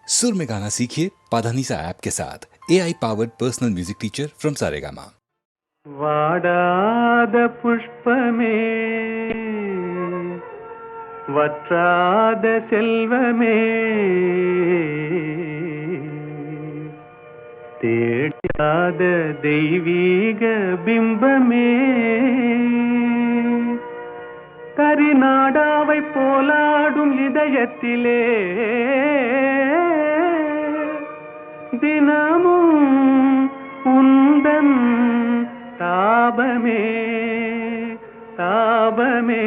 सुर में गाना सीखिए पाधानीसा ऐप के साथ AI powered personal music teacher from Saregama. வாடாத புஷ்பமே வற்றாத செல்வமே தேடாத தெய்வீக பிம்பமே கரிநாடாவை போலாடும் இதயத்திலே தினமும் உந்தன் தாபமே தாபமே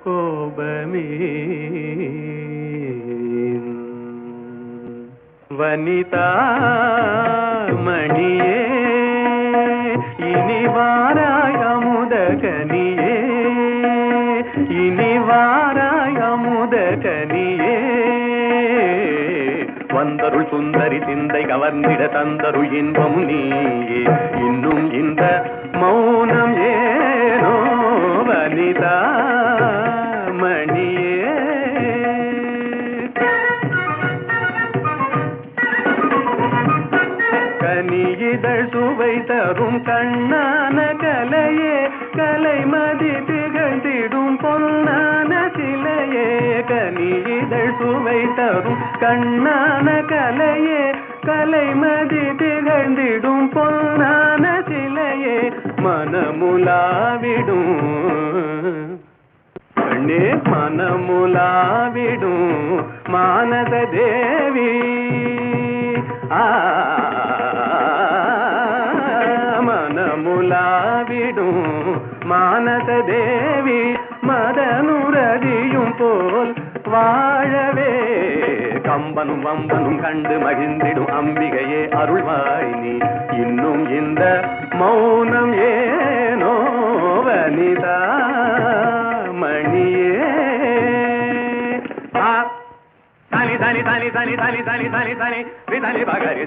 கோபமே வனிதா மணியே இனி வாராய் அமுத கனியே இனி வாராய் அமுத கனியே வந்தருள் சுந்தரி சிந்தை கவர்ந்திட தந்தருள் இன்பம் நீயே இன்னும் இந்த மௌனம் ஏனோ வனிதா மணியே கனியிதழ் சுவை தரும் கண்ணான கலையே கலைமதி திகழ்ந்திடும் பொன்னான சிலையே கனியிதழ் சுவை தரும் கண்ணான கலையே கலைமதி திகழ்ந்திடும் பொன்னான சிலையே மனமுலாவிடும் கண்ணே மனமுலாவிடும் மானத தேவி மனமுலாவிடும் மானத தேவி மதனுரதியும் போல் வாழவே கம்பனும் வம்பனும் கண்டு மகிழ்ந்திடும் அம்பிகையே அருள்வாய் நீ இன்னும் இந்த மௌனம் ஏனோ வனிதா மணியே தனி தனி தனி தனி தனி தனி தனி தனி விதனி பகரி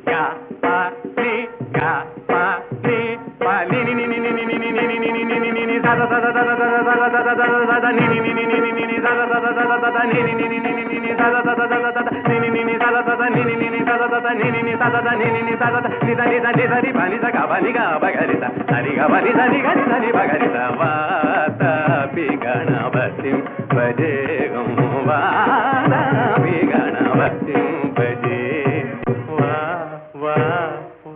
யா பா நீ யா பா நீ பா நீ நீ நீ நீ நீ நீ நீ நீ நீ நீ நீ நீ சத சத சத சத சத சத சத சத நீ நீ நீ நீ நீ நீ சத சத சத சத நீ நீ நீ நீ நீ நீ சத சத சத சத நீ நீ நீ சத சத நீ நீ நீ சத சத நீ நீ நீ சத நீ நீ நீ சத நீ தனி தனி தனி பனி சக பனி க பகரி சரி க பனி தனி கனி தனி பகரி வாத பி கணபதிம் பஜேகம் வாத பி கணபதிம் பஜே வா வா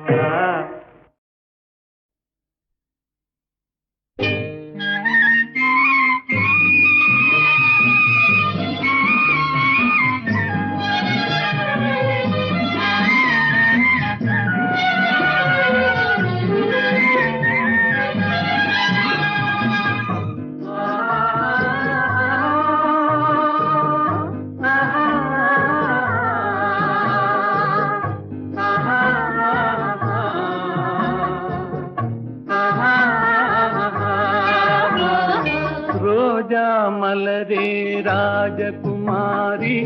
வா. மலரே ராஜகுமாரி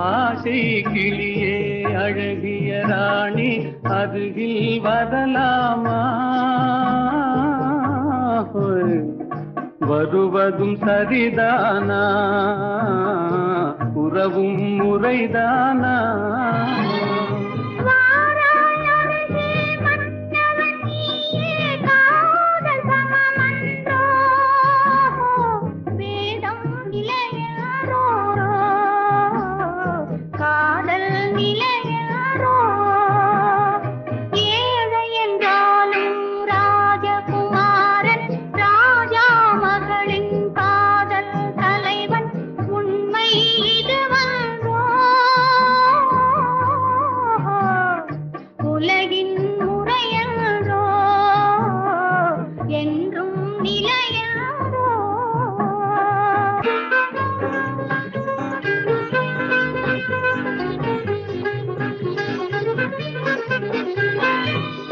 ஆசை கிளியே அழகிய ராணி அருகில் வரலாமா வருவதும் சரிதானா உறவும் முறைதானா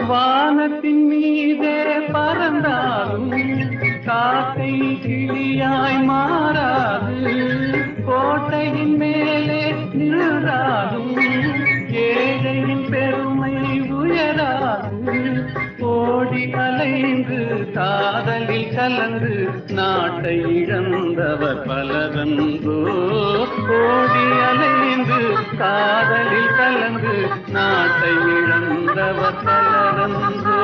வானத்தின் மீதே பறந்தாலும் காக்கை கிளியாய் மாறாது கோட்டையின் மேலே நின்றாலும் ஏழையின் பெருமை உயராது ஓடி அலைந்து காதலில் கலந்து நாட்டை இழந்தவர் பலரன்றோ காதலில் கலந்து நாட்டை இழந்தவர் பலரன்று.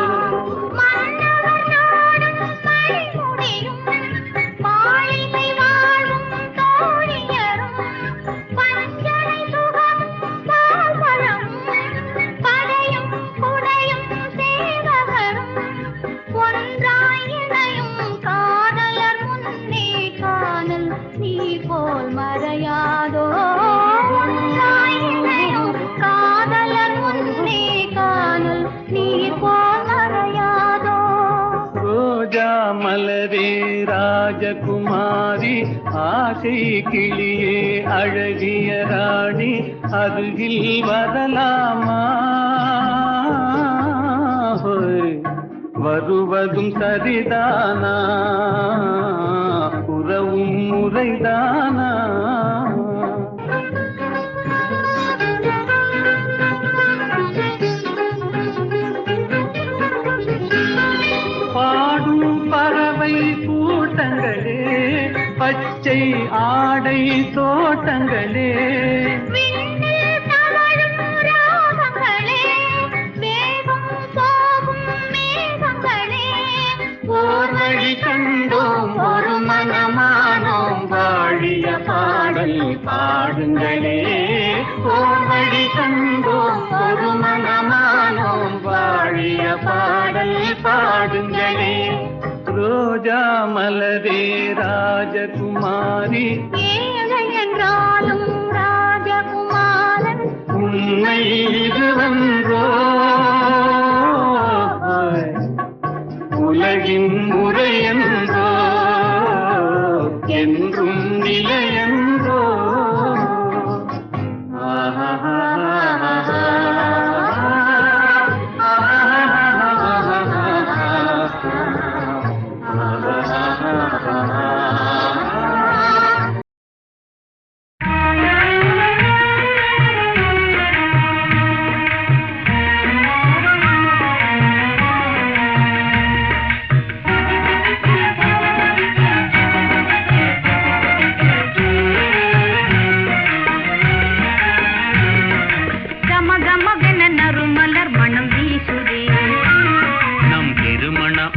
மலரே ராஜகுமாரி ஆசை கிளியே அழகிய ராணி அருகில் வரலாமா? வருவதும் சரிதானா? உறவும் முறைதானா? பறவை கூட்டங்களே பச்சை ஆடை தோட்டங்களே ஓர் வழி கண்டோம் ஒரு மனமானோம் வாழிய பாடல் பாடுங்களே. ஓர் வழி கண்டோம் ஒரு மனமானோம் வாழிய பாடல் பாடுங்களே. ரோஜா மலரே ராஜகுமாரி ஏழை என்றாலும் ராஜகுமாரன் உண்மை இதுவன்றோ? உலகின் முறையன்றோ? என்றும் நிலையன்றோ?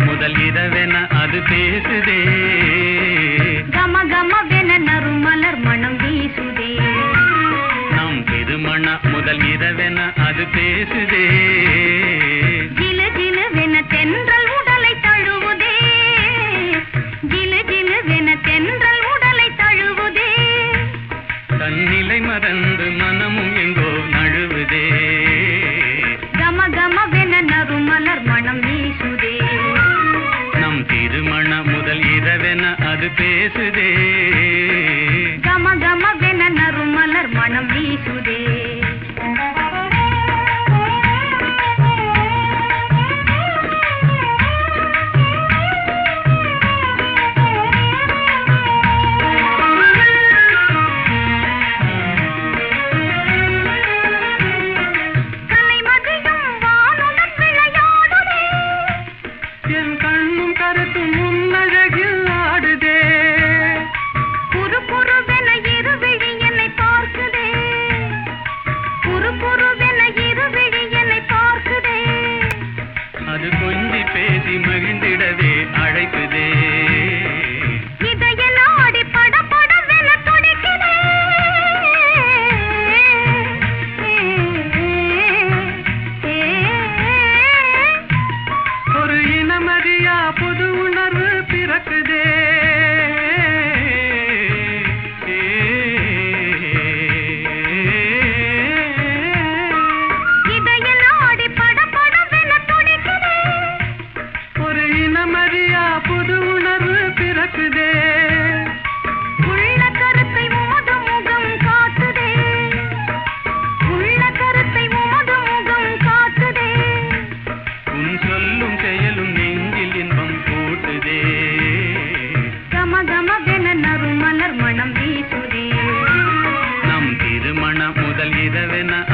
முதல் இரவென அது பேசுதே. கம கமவென நறுமலர் மனம் வீசுதே. நம் திருமண முதல் இரவென அது பேசுதே. ஜிலு ஜிலுவென தென்றல் உடலை தழுவுதே. ஜிலு ஜிலுவென தென்றல் உடலை தழுவுதே. தன்னிலை மறந்து மனமும் எங்கோ நழுவுதே. கம கமவென நறுமலர் மனம் வீசுதே. நம் திருமண முதல் இரவென அது பேசுதே. கம கமவென நறுமலர் மனம் வீசுதே.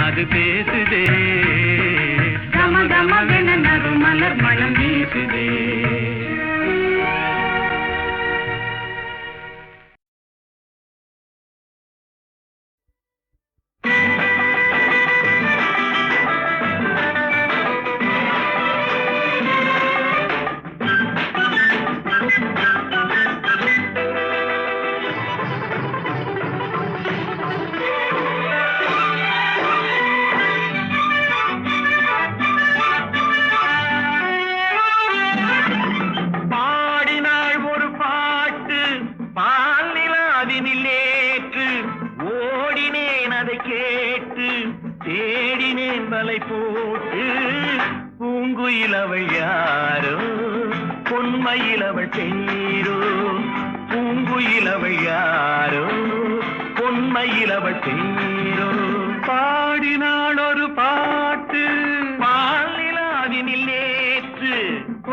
அது பேசுதே. கம கமவென நறுமலர் மனம் வீசுதே. வலை போட்டு பூங்குயிலவள் யாரோ பொன்மயிலவள் பேரோ பூங்குயிலவள் யாரோ பொன்மயிலவள் பேரோ பாடினாள் ஒரு பாட்டு பாலிலாவினில் நேற்று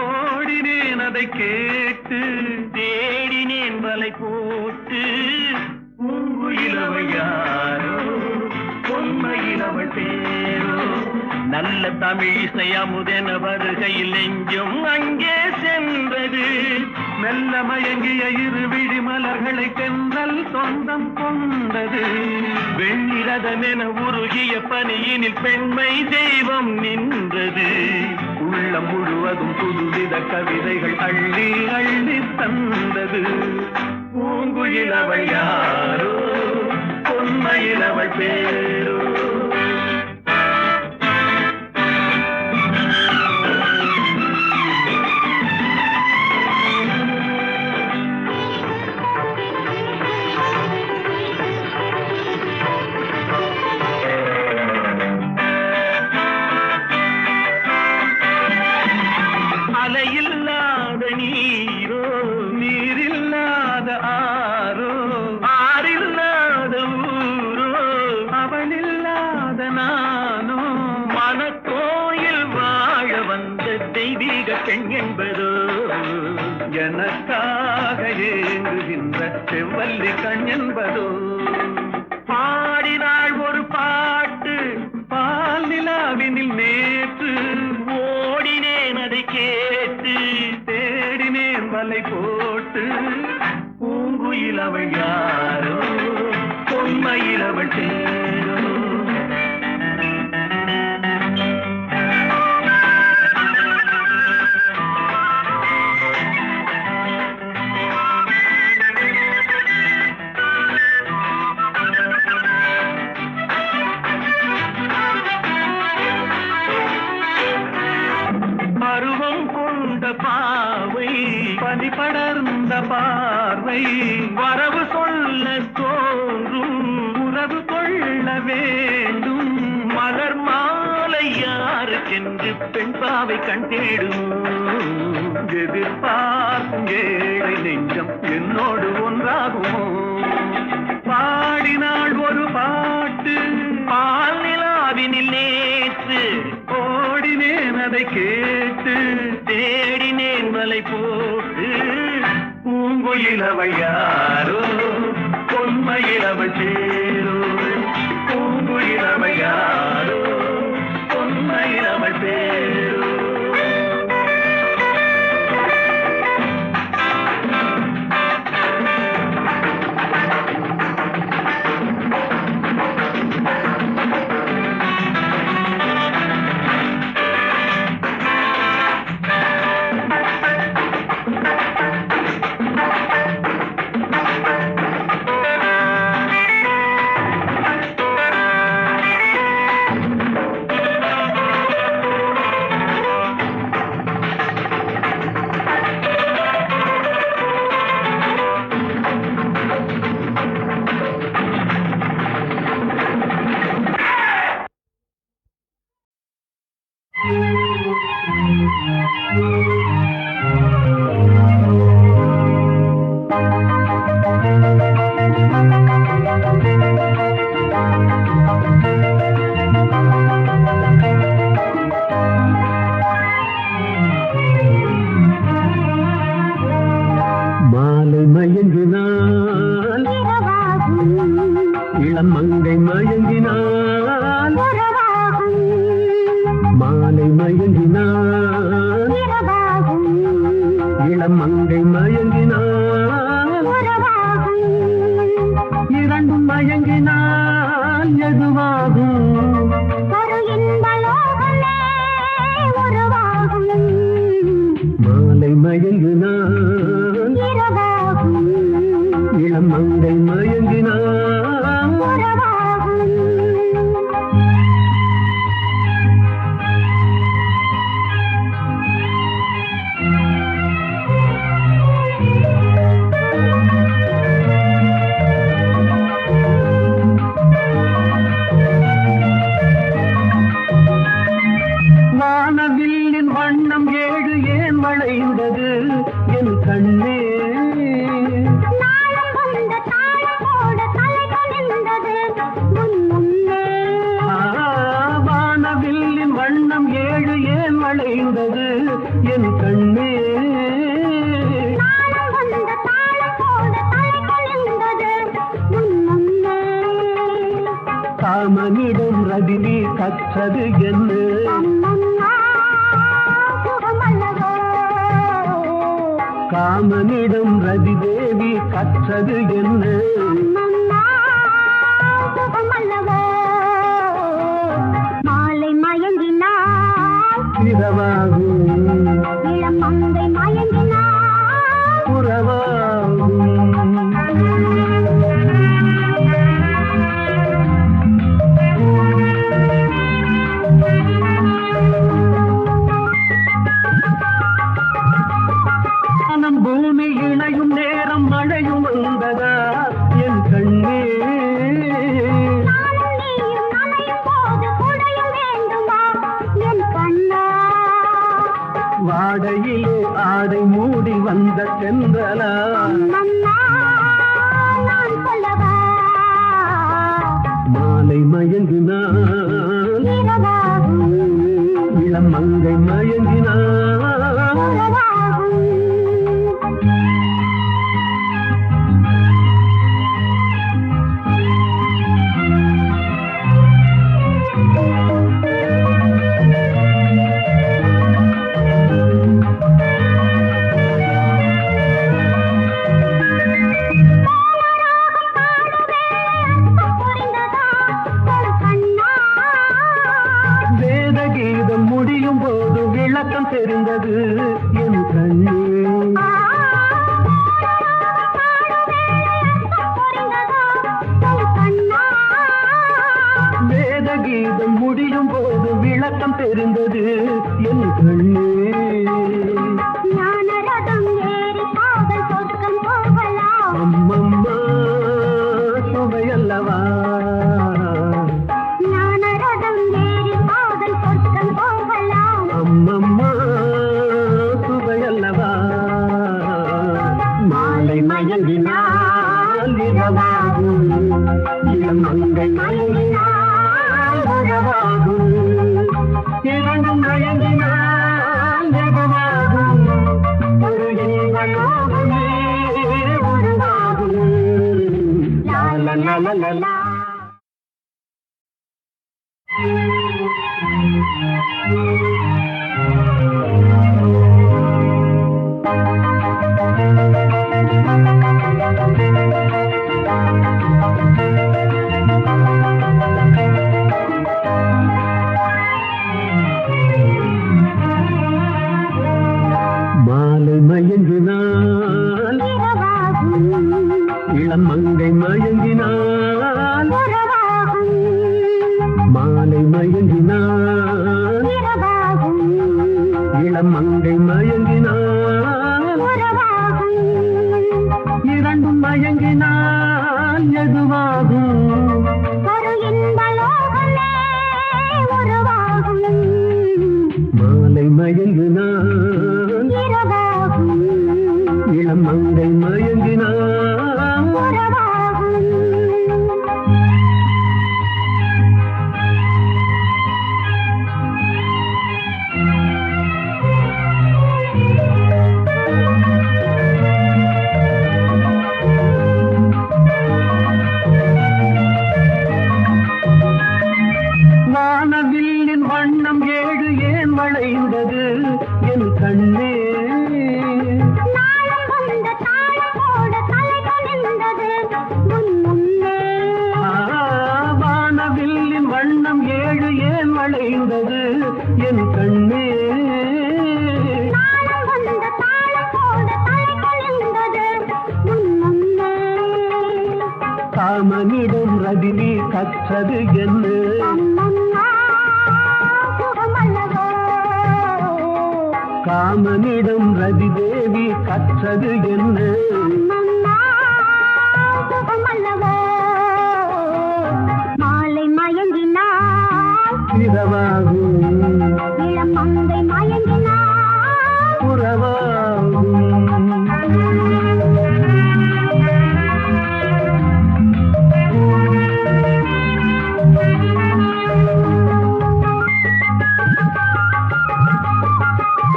ஓடினேன் அதை கேட்டு தேடினேன் வலை போட்டு பூங்குயிலவள் யாரோ பொன்மயிலவள் பேரோ நல்ல தமிழ் இசை அமுதென வருகையில் நெஞ்சும் அங்கே சென்றது மெல்ல மயங்கிய இருவிழி மலர்களை தென்றல் சொந்தம் கொண்டது வெண்ணிரதமென உருகிய பனியினில் பெண்மை தெய்வம் நின்றது உள்ளம் முழுவதும் புதுவித கவிதைகள் அள்ளி அள்ளி தந்தது பூங்குயிலவள் யாரோ பொன்மயிலவள் பேரோ அலையில்லாத நீரோ நீரில்லாத ஆரோ ஆறில்லாத ஊரோ அவளில்லாத நானோ மனக்கோயில் வாழ வந்த தெய்வீக பெண் என்பதோ எனக்காக ஏங்குகின்ற செவ்வல்லி கண் என்பதோ பாடினாள் ஒரு பாட்டு பால் நிலாவினில் நேற்று ஓடினேன் அதை கேட்டு தேடினேன் வலை போட்டு பூங்குயிலவள் யாரோ பொன்மயிலவள் பேரோ பருவம் கொண்ட பாவை பனி படர்ந்த பார்வை வரவு சொல்ல தோன்றும் உறவு கொள்ள வேண்டும் மலர் மாலை யாருக்கென்று பெண் பாவை கண் தேடும் எதிர்பார்க்கும் ஏழை நெஞ்சம் என்னோடு ஒன்றாகுமோ பாடினாள் ஒரு பாட்டு பால் நிலாவினில் நேற்று ஓடினேன் அதை கேட்டு தேடினேன் வலை போட்டு பூங்குயிலவள் யாரோ பொன்மயிலவள் பேரோ பூங்குயிலவள் யாரோ பொன்மயிலவள் பேரோ மாலை மயங்கினால் இளம் மங்கை மயங்கினால் மாலை மயங்கினால் இளம் மங்கை மயங்கினால் இரண்டும் மயங்கினால் எதுவாகும் மாலை மயங்கினால் இளம் மங்கை மயங்கினால் காமனிடம் ரதினி கற்றது என்ன அம்மம்மா சுகமல்லவோ காமனிடம் ரதி தேவி கற்றது என்ன அம்மம்மா சுகமல்லவோ மாலை மயங்கினாள் இரவாகும் இளம் மங்கை மயங்கினாள் உறவாகும் மனம் பூமி இணையும் நேரம் மழையும் வந்ததா என் கண்ணே நானும் நீயும் நனையும் போது குடையும் வேண்டுமா என் கண்ணா வாடையிலே ஆடை மூடி வந்த சென்றலா அம்மம்மா நான் சொல்லவா மாலை மயங்கினான் இரவாகும் இளம் மங்கை மயங்கினான் உறவாகும் வேத கீதம் முடியும் போது விளக்கம் தெரிந்தது என் கண்ணே வேத கீதம் முடியும் போது விளக்கம் தெரிந்தது என் கண்ணே அம்மம்மா சுவையல்லவா அம்மம்மா சுவையல்லவா மாலை மயங்கினால் இரவாகும் இளம் மங்கை மயங்கினால் உறவாகும் இரண்டும் மயங்கினால் எதுவாகும் ஒரு இன்பலோகமே உருவாகும் லா லா லா லா லா. மாலை மயங்கினால் இளம் மங்கை மயங்கினால் மாலை மயங்கினால் இளம் மங்கை மயங்கினால் இரண்டும் மயங்கினால் எதுவாகும் மாலை மயங்கினால் இளம் மங்கை மயங்கினால் வானவில்லின் வண்ணம் ஏழு ஏன் வளைந்தது என் கண்ணே வானவில்லின் வண்ணம் ஏழு ஏன் வளைந்தது என் கண்ணே காமனிடம் ரதினி கற்றது என்ன காமனிடம் ரதி தேவி கற்றது என்ன மாலை மயங்கினாள் இரவாகும் இளம் மங்கை மயங்கினாள் உறவாகும்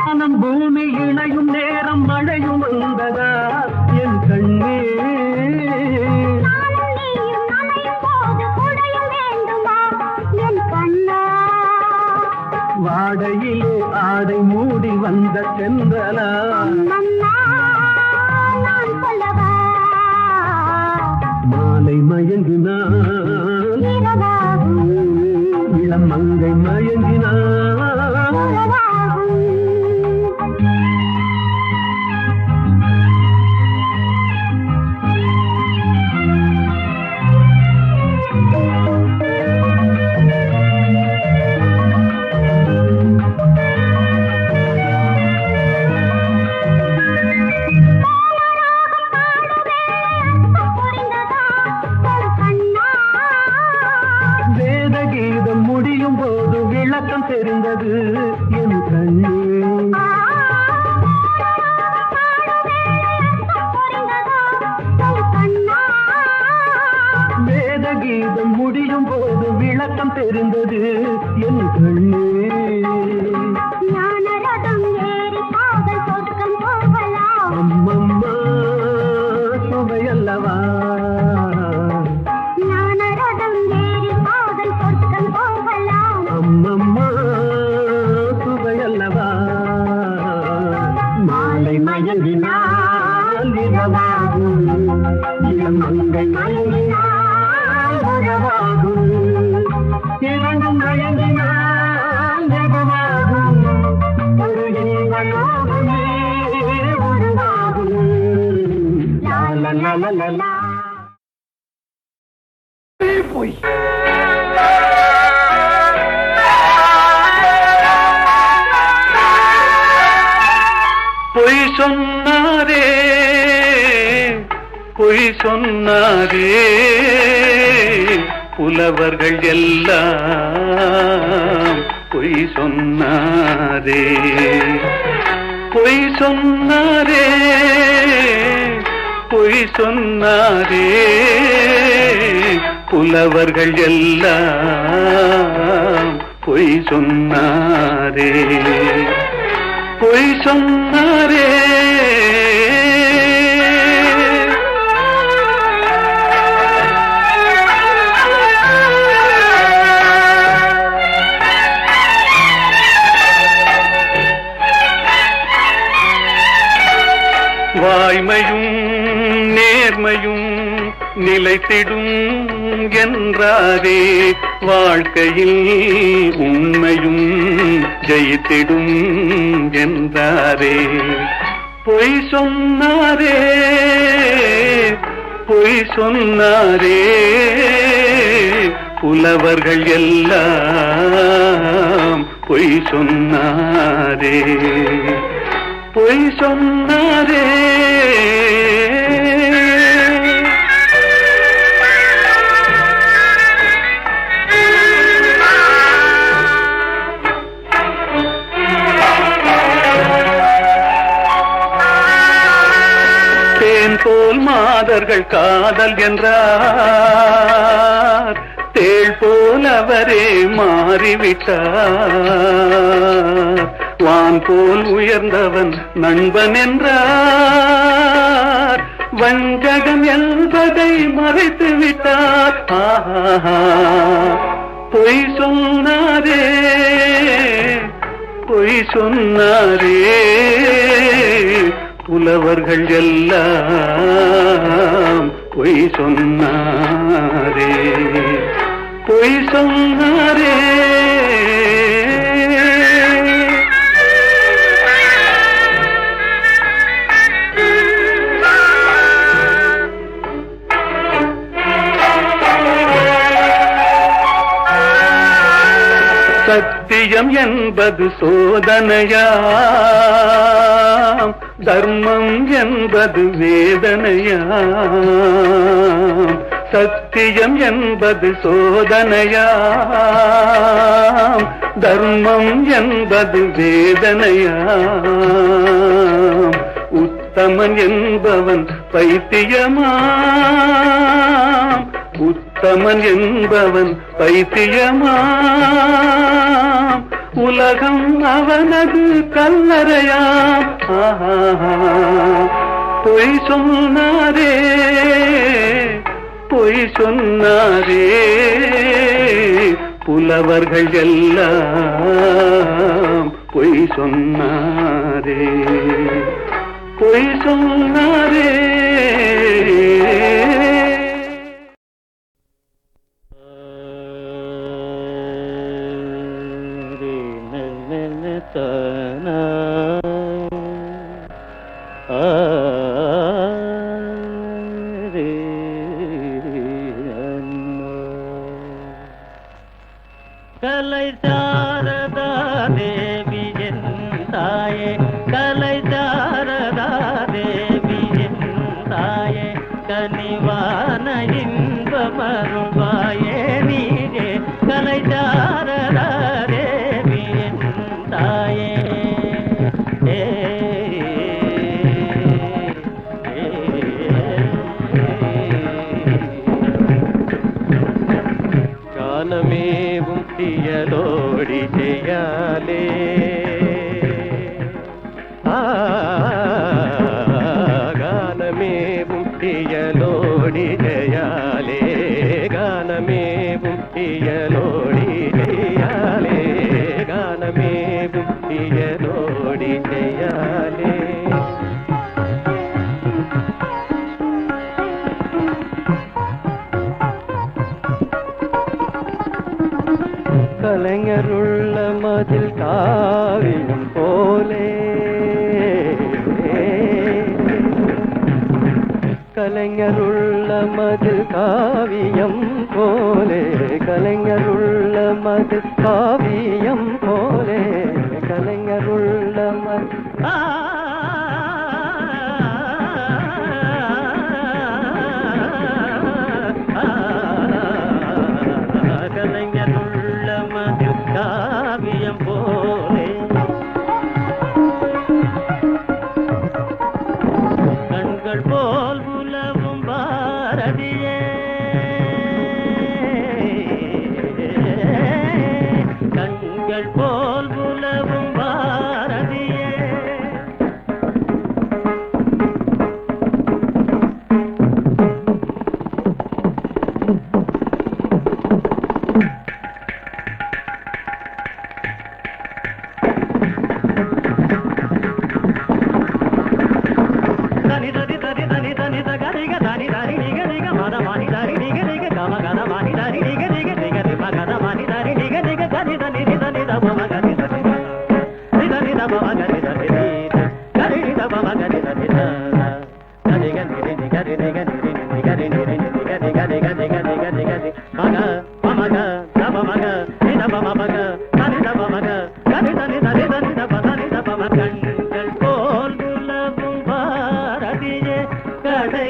மனம் பூமி இணையும் நேரம் மழையும் வந்ததா என் ஆடையிலே ஆடை மூடி வந்த சென்றலா அம்மம்மா, நான் சொல்லவா மாலை மயங்கினான் இரவாகும், இளம் மங்கை மயங்கினான் உறவாகும். புரிந்ததா ஒரு கண்ணா? வேத கீதம் முடியும் போது விளக்கம் தெரிந்தது என் கண்ணே வேத கீதம் முடியும் போது விளக்கம் தெரிந்தது என் கண்ணே அம்மம்மா சுவையல்லவா அம்மம்மா சுவையல்லவா மாலை மயங்கினால் இரவாகும் இளம் மங்கை மயங்கினால் உறவாகும் இரண்டும் மயங்கினால் இரவாகும் ஒரு இன்பமே உருவாகும் லா லா லா லா லா லா. போய் பொய் சொன்னாரே பொய் சொன்னாரே புலவர்கள் எல்லாம் பொய் சொன்னாரே பொய் சொன்னாரே பொய் சொன்னாரே புலவர்கள் எல்லாம் பொய் சொன்னாரே பொய் சொன்னாரே வாய்மையும் நேர்மையும் நிலைத்திடும் என்றாரே வாழ்க்கையில் உண்மையும் ஜெயித்திடும் என்றாரே பொய் சொன்னாரே பொய் சொன்னாரே புலவர்கள் எல்லாம் பொய் சொன்னாரே பொய் சொன்னாரே தேன் போல் மாதர்கள் காதல் என்றார் தேள் போல் அவரே மாறிவிட்டார் வான் போல் உயர்ந்தவன் நண்பன் என்றார் வஞ்சகம் என்பதை மறைத்து விட்டார் பொய் சொன்னாரே பொய் சொன்னாரே புலவர்கள் எல்லாம் பொய் சொன்னாரே பொய் சொன்னாரே சத்தியம் என்பது சோதனையாம் தர்மம் என்பது வேதனையாம் சத்தியம் என்பது சோதனையாம் தர்மம் என்பது வேதனையாம் உத்தமன் என்பவன் பைத்தியமாம் உத்தமன் என்பவன் பைத்தியமாம் உலகம் அவனது கல்லறையாம் பொய் சொன்னாரே பொய் சொன்னாரே புலவர்கள் எல்லாம் பொய் சொன்னாரே, பொய் சொன்னாரே. கலை சாரதா தேவி என் தாயே, கலை சாரதா தேவி என் தாயே, கனிவான இன்பமருள்வாயே நீயே, கலை சாரதா தேவி என் தாயே. காலமேவும் தியலோடி செய்யாலே, காலமேவும் தியலோடி செய்யாலே, காலமேவும் தியலோடி செய்யாலே, காலமேவும் தியலோடி செய்யாலே. கலைஞருள்ள மதில் காவியம் போலே, கலைஞருள்ள மதில் காவியம் போலே, கலைஞருள்ள மதில் காவியம் போலே, கலைஞருள்ள கலைஞருள்ள மதில் காவியம் போலே. கண்கள் போல் உலவும் பாரதியே, கண்கள் போல் உலவும் பாரதியே. தனி தனி தனி தனி தனி தகரிக தனி தனி நிக நிக மத மணி தனி நிக நிக கம கத மணி தனி நிக நிக நிக நிம கத மணி தனி நிக நிக தனி தனி நித நித மம கதி தனி நித நித மம கதி தனி கரி நித மம கதி தனி தனி நிக நிக நிக நிக நிக நிக நிக நிக நிக நிக நிக நிக நிக நிக மக மம க தம மக நித மம மக தனி தம மக கதி தனி தனி தனி தம தனி தம கண்கள் போல் உலவும் பாரதியே, கடை